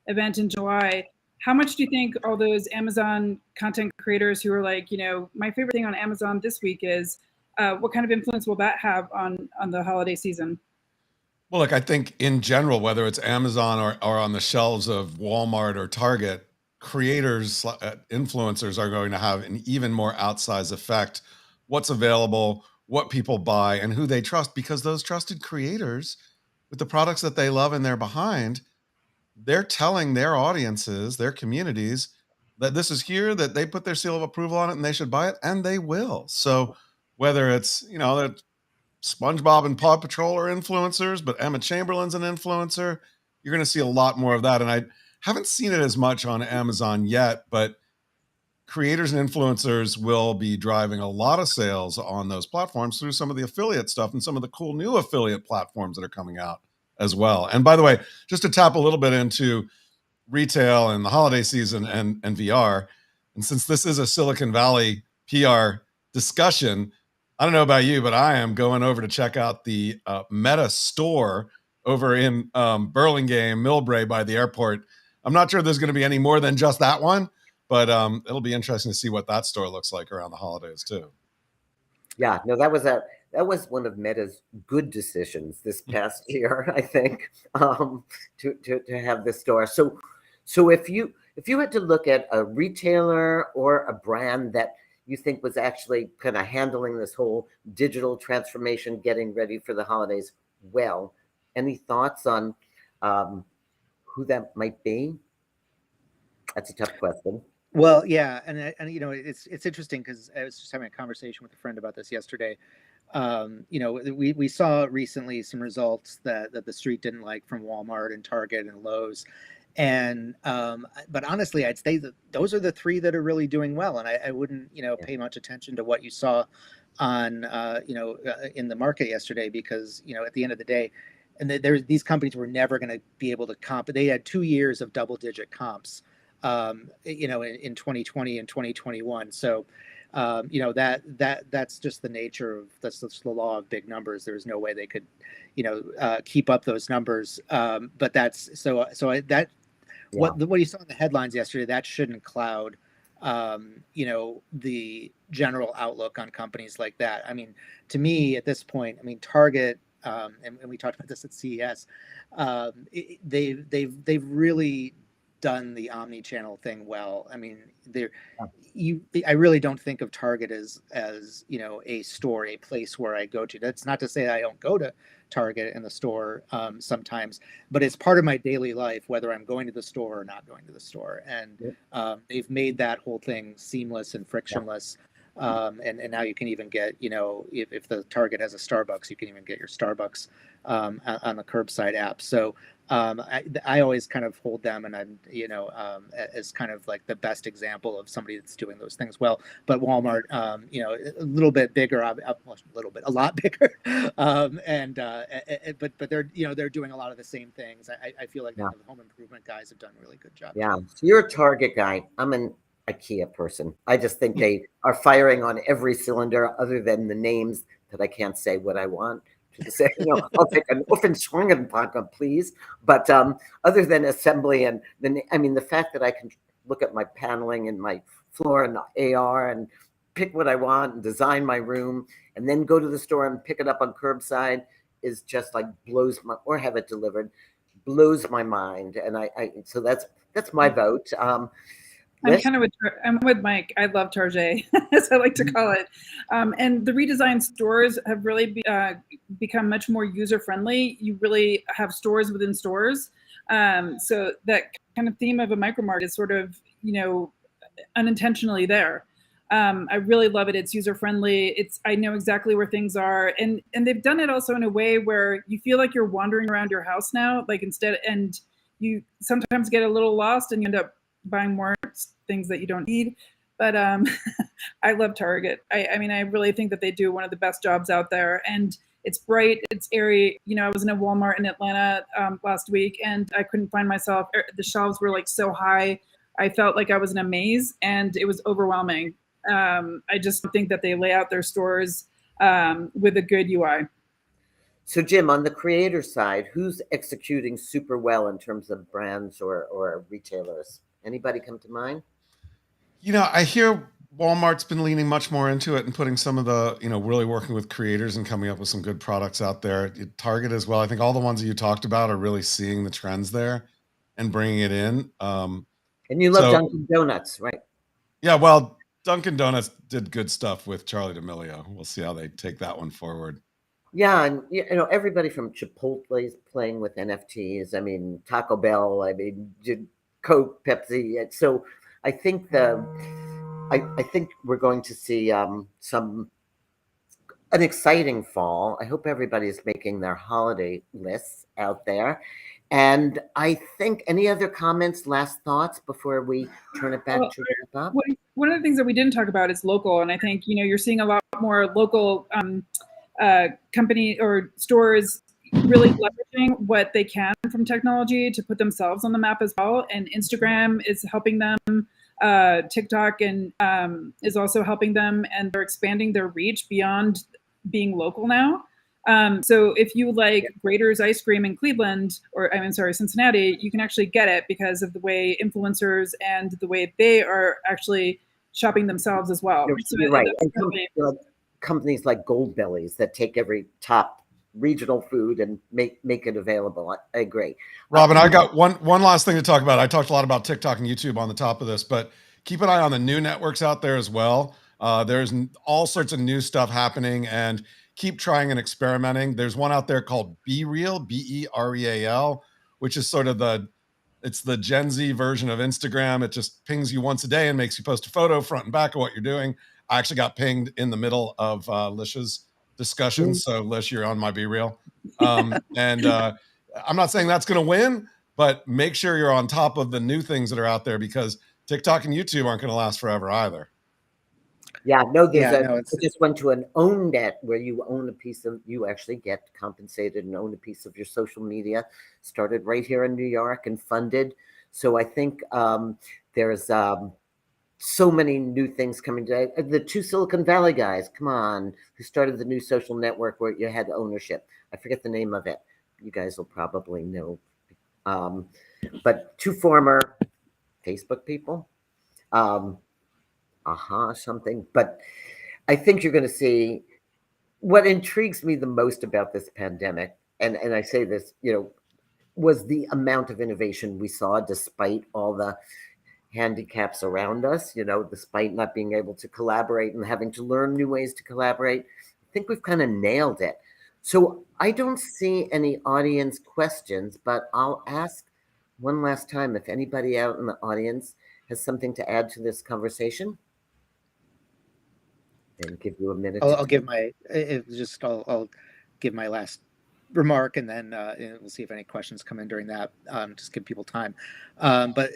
event in July. How much do you think all those Amazon content creators who are like, my favorite thing on Amazon this week is, what kind of influence will that have on the holiday season? Well, look, I think in general, whether it's Amazon or on the shelves of Walmart or Target, creators, influencers are going to have an even more outsized effect. What's available, what people buy, and who they trust, because those trusted creators with the products that they love and they're behind, they're telling their audiences, their communities, that this is here, that they put their seal of approval on it and they should buy it, and they will. So whether it's, that SpongeBob and Paw Patrol are influencers, but Emma Chamberlain's an influencer, you're going to see a lot more of that. And I haven't seen it as much on Amazon yet, but creators and influencers will be driving a lot of sales on those platforms through some of the affiliate stuff and some of the cool new affiliate platforms that are coming out as well. And by the way, just to tap a little bit into retail and the holiday season and VR, and since this is a Silicon Valley PR discussion, I don't know about you, but I am going over to check out the Meta store over in Burlingame, Millbrae by the airport. I'm not sure there's going to be any more than just that one, but it'll be interesting to see what that store looks like around the holidays too. Yeah, no, that was one of Meta's good decisions this past year, I think, to have this store. So if you had to look at a retailer or a brand that you think was actually kind of handling this whole digital transformation, getting ready for the holidays well, any thoughts on who that might be? That's a tough question. Well, yeah, and it's interesting because I was just having a conversation with a friend about this yesterday. We saw recently some results that the street didn't like from Walmart and Target and Lowe's, and but honestly, I'd say that those are the three that are really doing well, and I wouldn't pay much attention to what you saw on in the market yesterday, because at the end of the day, and these companies were never going to be able to comp. They had 2 years of double-digit comps. In 2020 and 2021. So, that's just the nature of, that's the law of big numbers. There's no way they could, keep up those numbers. But that's, what you saw in the headlines yesterday, that shouldn't cloud, the general outlook on companies like that. I mean, to me at this point, Target, and we talked about this at CES, they've really done the omni-channel thing well. I mean, I really don't think of Target as a store, a place where I go to. That's not to say I don't go to Target in the store sometimes, but it's part of my daily life, whether I'm going to the store or not going to the store. And they've made that whole thing seamless and frictionless. And now you can even get, if the Target has a Starbucks, you can even get your Starbucks on the curbside app. So I always kind of hold them, and I'm, as kind of like the best example of somebody that's doing those things well. But Walmart, a little bit bigger, a lot bigger, but they're doing a lot of the same things. I feel like the home improvement guys have done a really good job. Yeah, so you're a Target guy. I'm an IKEA person. I just think they are firing on every cylinder, other than the names that I can't say what I want to say. I'll take an Offenschwangenpacker, please. But other than assembly and the fact that I can look at my paneling and my floor and the AR and pick what I want and design my room and then go to the store and pick it up on curbside is just like or have it delivered, blows my mind. And so that's my vote. I'm with Mike. I love Target, as I like to call it. And the redesigned stores have really become much more user friendly. You really have stores within stores. So that kind of theme of a micro-mart is sort of, unintentionally there. I really love it. It's user friendly. I know exactly where things are, and they've done it also in a way where you feel like you're wandering around your house now, and you sometimes get a little lost and you end up buying more things that you don't need. But I love Target. I mean, I really think that they do one of the best jobs out there, and it's bright, it's airy. I was in a Walmart in Atlanta last week, and I couldn't find myself. The shelves were like so high. I felt like I was in a maze, and it was overwhelming. I just think that they lay out their stores with a good UI. So Jim, on the creator side, who's executing super well in terms of brands or retailers? Anybody come to mind? I hear Walmart's been leaning much more into it and putting some of the, really working with creators and coming up with some good products out there. Target as well. I think all the ones that you talked about are really seeing the trends there and bringing it in. And you love Dunkin' Donuts, right? Yeah, well, Dunkin' Donuts did good stuff with Charli D'Amelio. We'll see how they take that one forward. Yeah, and everybody from Chipotle is playing with NFTs. I mean, Taco Bell. I mean, Coke, Pepsi. So I think I think we're going to see an exciting fall. I hope everybody's making their holiday lists out there. And I think, any other comments, last thoughts before we turn it back to wrap up? One of the things that we didn't talk about is local, and I think you're seeing a lot more local company or stores really leveraging what they can from technology to put themselves on the map as well. And Instagram is helping them. TikTok and is also helping them, and they're expanding their reach beyond being local now. So if you like Grater's ice cream in Cleveland, Cincinnati, you can actually get it because of the way influencers and the way they are actually shopping themselves as well. You're right. And companies like Goldbellies that take every top regional food and make it available. I agree. Robin, I got one last thing to talk about. I talked a lot about TikTok and YouTube on the top of this, but keep an eye on the new networks out there as well. There's all sorts of new stuff happening, and keep trying and experimenting. There's one out there called Be Real, BEREAL, which is sort of it's the Gen Z version of Instagram. It just pings you once a day and makes you post a photo front and back of what you're doing. I actually got pinged in the middle of Alicia's discussion. So Lish, you're on my Be Real. And I'm not saying that's going to win, but make sure you're on top of the new things that are out there, because TikTok and YouTube aren't going to last forever either. Yeah, no, I just went to an own net where you own you actually get compensated and own a piece of your social media. Started right here in New York and funded. So I think there's so many new things coming today. The two Silicon Valley guys, come on, who started the new social network where you had ownership. I forget the name of it. You guys will probably know. But two former Facebook people. Something. But I think you're going to see what intrigues me the most about this pandemic, and I say this, was the amount of innovation we saw despite all the handicaps around us, despite not being able to collaborate and having to learn new ways to collaborate. I think we've kind of nailed it. So I don't see any audience questions, but I'll ask one last time if anybody out in the audience has something to add to this conversation. And give you a minute. I'll give my last remark, and then we'll see if any questions come in during that. Just give people time. But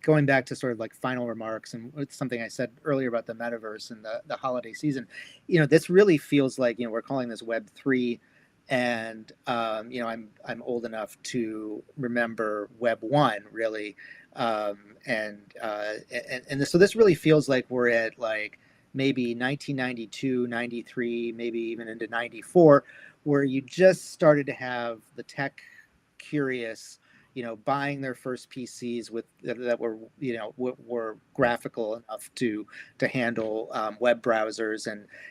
going back to sort of like final remarks, and it's something I said earlier about the metaverse and the holiday season. This really feels like we're calling this Web 3, and I'm old enough to remember Web 1 really, so this really feels like we're at like maybe 1992, 93, maybe even into 94, where you just started to have the tech curious, buying their first PCs that were, were graphical enough to handle web browsers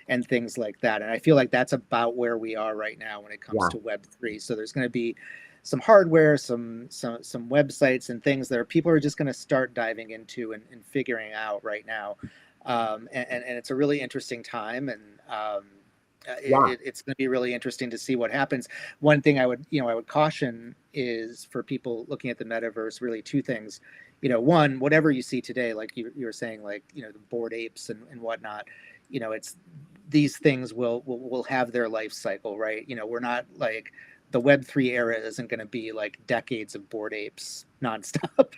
and things like that. And I feel like that's about where we are right now when it comes to Web3. So there's going to be some hardware, some websites and things that people are just going to start diving into and figuring out right now. And it's a really interesting time, and it's going to be really interesting to see what happens. One thing I would caution is for people looking at the metaverse, really two things. One, whatever you see today, like you were saying, like the Bored Apes and whatnot, it's these things will have their life cycle, right? We're not like the Web3 era isn't going to be like decades of Bored Apes nonstop.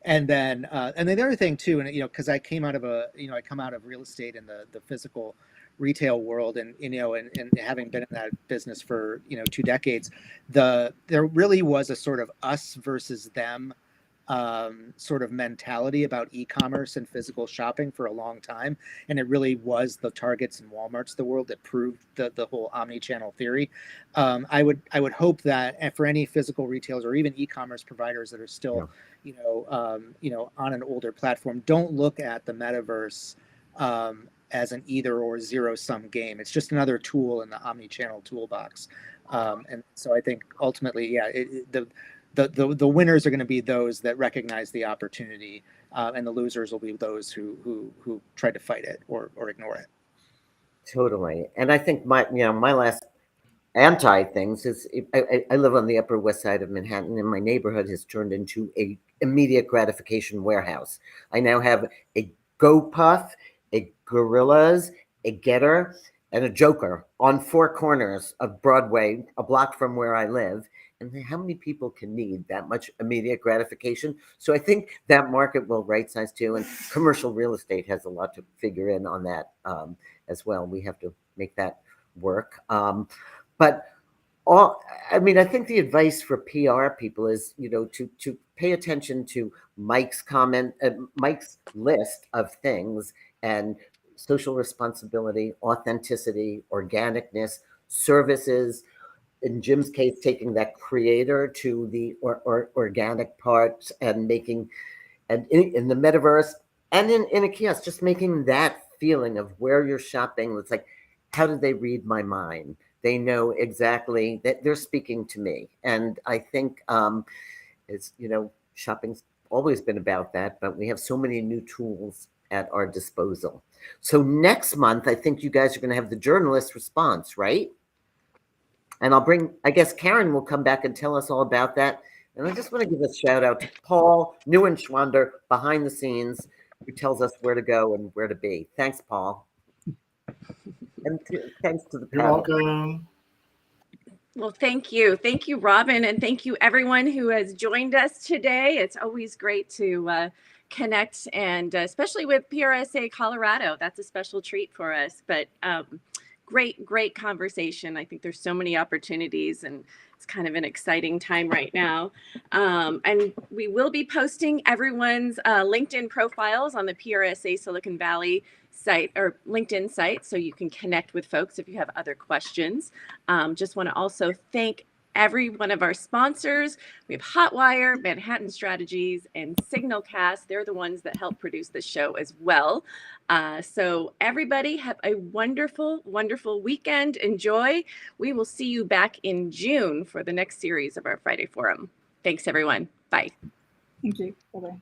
And then the other thing too, and because I came out of I come out of real estate in the physical retail world, and and having been in that business for 2 decades, there really was a sort of us versus them sort of mentality about e-commerce and physical shopping for a long time, and it really was the Targets and Walmarts of the world that proved the whole omni-channel theory. I would hope that for any physical retailers or even e-commerce providers that are still on an older platform, don't look at the metaverse as an either or zero-sum game. It's just another tool in the omni-channel toolbox. And so I think ultimately, the winners are going to be those that recognize the opportunity, and the losers will be those who try to fight it or ignore it. Totally. And I think my last anti things is I live on the Upper West Side of Manhattan, and my neighborhood has turned into a immediate gratification warehouse. I now have a GoPuff, a Gorillas, a Getter, and a Joker on 4 corners of Broadway, a block from where I live. And how many people can need that much immediate gratification? So I think that market will right size too. And commercial real estate has a lot to figure in on that as well. We have to make that work. But I think the advice for PR people is, to pay attention to Mike's Mike's list of things, and social responsibility, authenticity, organicness, services. In Jim's case, taking that creator to the organic parts, and making, and in the metaverse and in a kiosk, just making that feeling of where you're shopping. It's like, how did they read my mind? They know exactly that they're speaking to me. And I think it's, shopping's always been about that, but we have so many new tools at our disposal. So next month, I think you guys are going to have the journalist response, right? And I guess Karen will come back and tell us all about that. And I just want to give a shout out to Paul Neuenschwander behind the scenes, who tells us where to go and where to be. Thanks, Paul. And thanks to the panel. You're welcome. Well, thank you. Thank you, Robin. And thank you, everyone who has joined us today. It's always great to connect, and especially with PRSA Colorado. That's a special treat for us. But great conversation. I think there's so many opportunities, and it's kind of an exciting time right now. And we will be posting everyone's LinkedIn profiles on the PRSA Silicon Valley site or LinkedIn site, so you can connect with folks if you have other questions. Just want to also thank every one of our sponsors. We have Hotwire, Manhattan Strategies, and Signalcast. They're the ones that help produce the show as well. So everybody have a wonderful, wonderful weekend. Enjoy. We will see you back in June for the next series of our Friday Forum. Thanks, everyone. Bye. Thank you. Bye-bye.